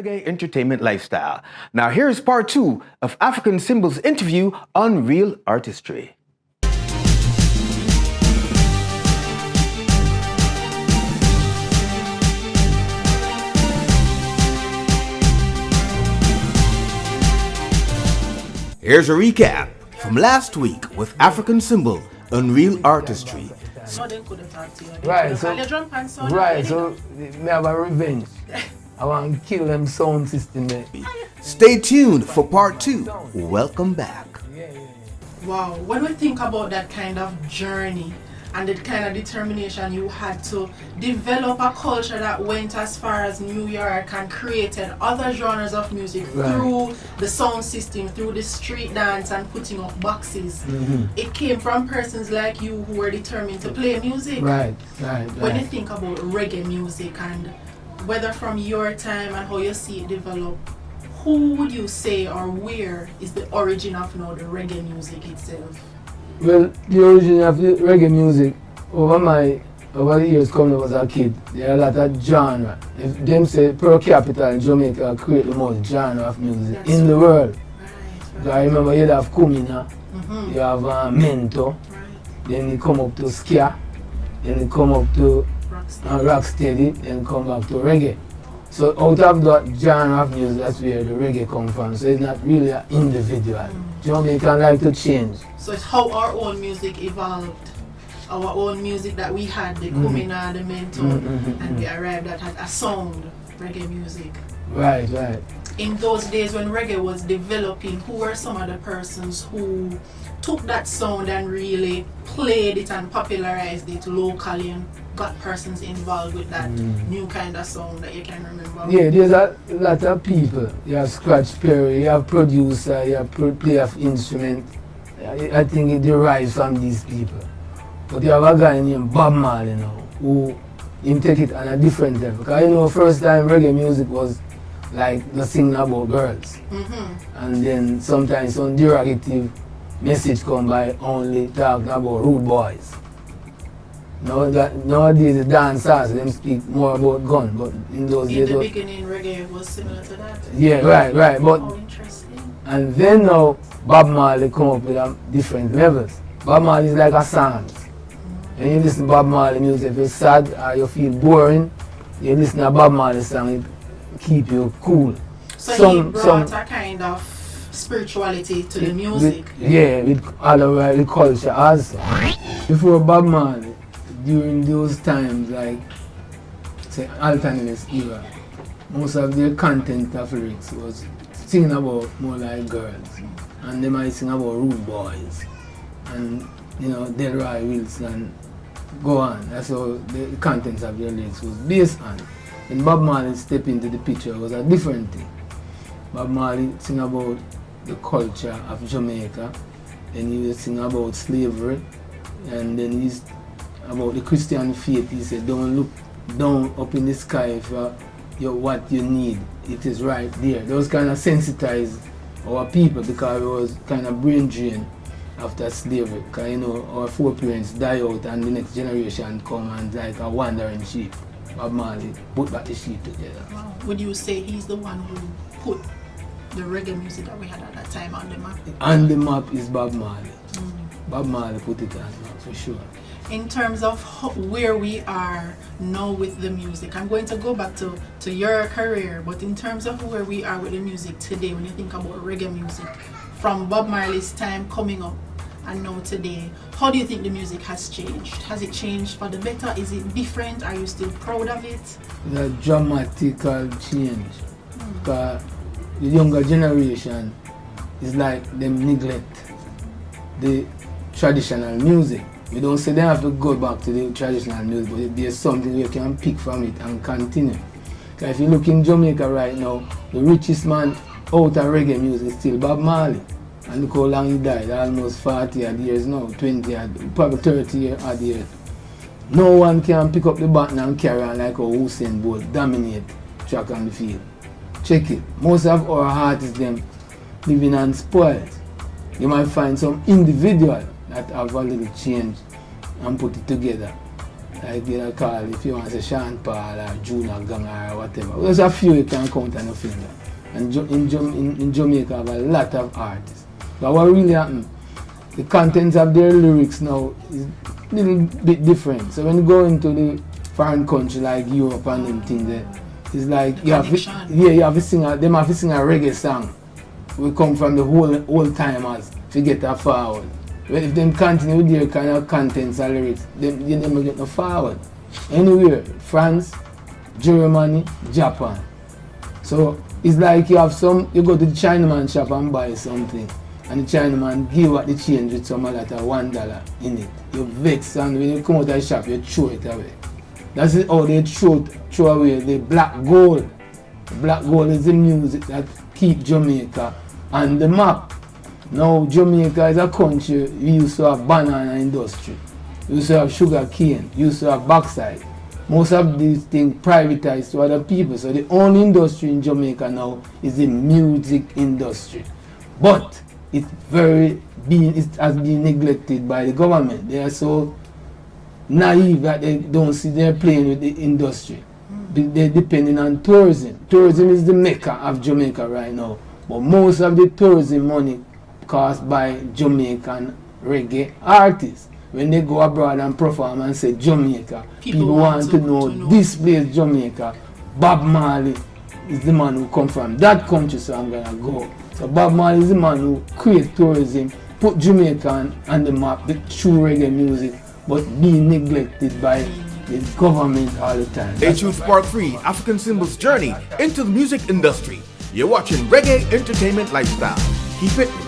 reggae entertainment lifestyle. Now here's part 2 of African Symbol's interview on real artistry. Here's a recap from last week with African Symbol on real artistry. Right, so me have a revenge. I want to kill them sound system there. Stay tuned for part 2. Welcome back. Wow, when we think about that kind of journey and the kind of determination you had to develop a culture that went as far as New York and created other genres of music through the sound system, through the street dance and putting up boxes. It came from persons like you who were determined to play music. Right. When you think about reggae music and whether from your time and how you see it develop, who would you say or where is the origin of now the reggae music itself? Well, the origin of the reggae music over the years coming up as a kid, there are a lot of genre. If them say per capita in Jamaica create the most genre of music in the world. Right. I remember you'd have Kumina, you have Mento, then you come up to Ska, then you come up to Rocksteady, then come back to reggae. So out of that genre of music, that's where the reggae comes from. So it's not really an individual. Jamaican like to change. So it's how our own music evolved. Our own music that we had, the Kumina, the Mento, and we arrived at a sound, reggae music. Right. In those days when reggae was developing, who were some of the persons who took that sound and really played it and popularized it locally and got persons involved with that new kind of sound that you can remember? Yeah, there's a lot of people. You have Scratch Perry, you have producer, you have player of instrument. I think it derives from these people. But you have a guy named Bob Marley now, who him take it on a different level. Because first time reggae music was like the singing about girls. And then sometimes some derogative message come by only talking about rude boys. Nowadays the dancers them speak more about gun, but in those days the beginning reggae was similar to that. Yeah, right. But Interesting. And then now Bob Marley come up with different levels. Bob Marley is like a song. When you listen to Bob Marley music, if you're sad or you feel boring, you listen to Bob Marley song, it keep you cool. So he brought a kind of spirituality to the music. With other culture also. Before Bob Marley, during those times, like say alternate era, most of their content of lyrics was singing about more like girls, and they might sing about rude boys, and Delroy Wilson, go on. That's how the contents of their lyrics was based on. When Bob Marley stepped into the picture, it was a different thing. Bob Marley sing about the culture of Jamaica, and he was sing about slavery, and then he's about the Christian faith. He said, don't look down up in the sky for what you need. It is right there. Those kind of sensitized our people because it was kind of brain drain after slavery. Because our foreparents die out and the next generation come and like a wandering sheep. Bob Marley put back the sheep together. Wow. Would you say he's the one who put the reggae music that we had at that time on the map? On the map is Bob Marley. Bob Marley put it on the map for sure. In terms of where we are now with the music, I'm going to go back to your career, but in terms of where we are with the music today, when you think about reggae music, from Bob Marley's time coming up and now today, how do you think the music has changed? Has it changed for the better? Is it different? Are you still proud of it? The dramatical change. Because the younger generation is like them neglect the traditional music. We don't say they have to go back to the traditional music, but there's something you can pick from it and continue. Because if you look in Jamaica right now, the richest man out of reggae music is still Bob Marley. And look how long he died, almost 40 odd years now, 20 odd, probably 30 odd years. No one can pick up the baton and carry on like how Usain Bolt dominate track on the field. Check it. Most of our artists them living unspoiled. You might find some individual that have a little change and put it together. Like you know, call if you want to say Sean Paul or Junior Gang or whatever. There's a few you can count on your finger. And in Jamaica have a lot of artists. But what really happened, the contents of their lyrics now is a little bit different. So when you go into the foreign country like Europe and them things, it's like you have to sing a reggae song. We come from the old timers to get that forward. But if them continue with their kind of contents and lyrics, they never get no forward. Anywhere, France, Germany, Japan. So it's like you go to the Chinaman shop and buy something, and the Chinaman give out the change with some other $1 in it. You vex, and when you come out of the shop, you throw it away. That's how they throw away the black gold. The black gold is the music that keep Jamaica on the map. Now Jamaica is a country, we used to have banana industry, we used to have sugar cane, we used to have bauxite. Most of these things privatized to other people. So the only industry in Jamaica now is the music industry. But it has been neglected by the government. They are so naive that they don't see they're playing with the industry. They're depending on tourism. Tourism is the mecca of Jamaica right now. But most of the tourism money caused by Jamaican reggae artists. When they go abroad and perform and say Jamaica, people want to know this place Jamaica. Bob Marley is the man who come from that country, so I'm gonna go. So Bob Marley is the man who create tourism, put Jamaica on the map with true reggae music, but being neglected by the government all the time. Stay tuned for part 3, African Symbol's journey into the music industry. You're watching Reggae Entertainment Lifestyle. Keep it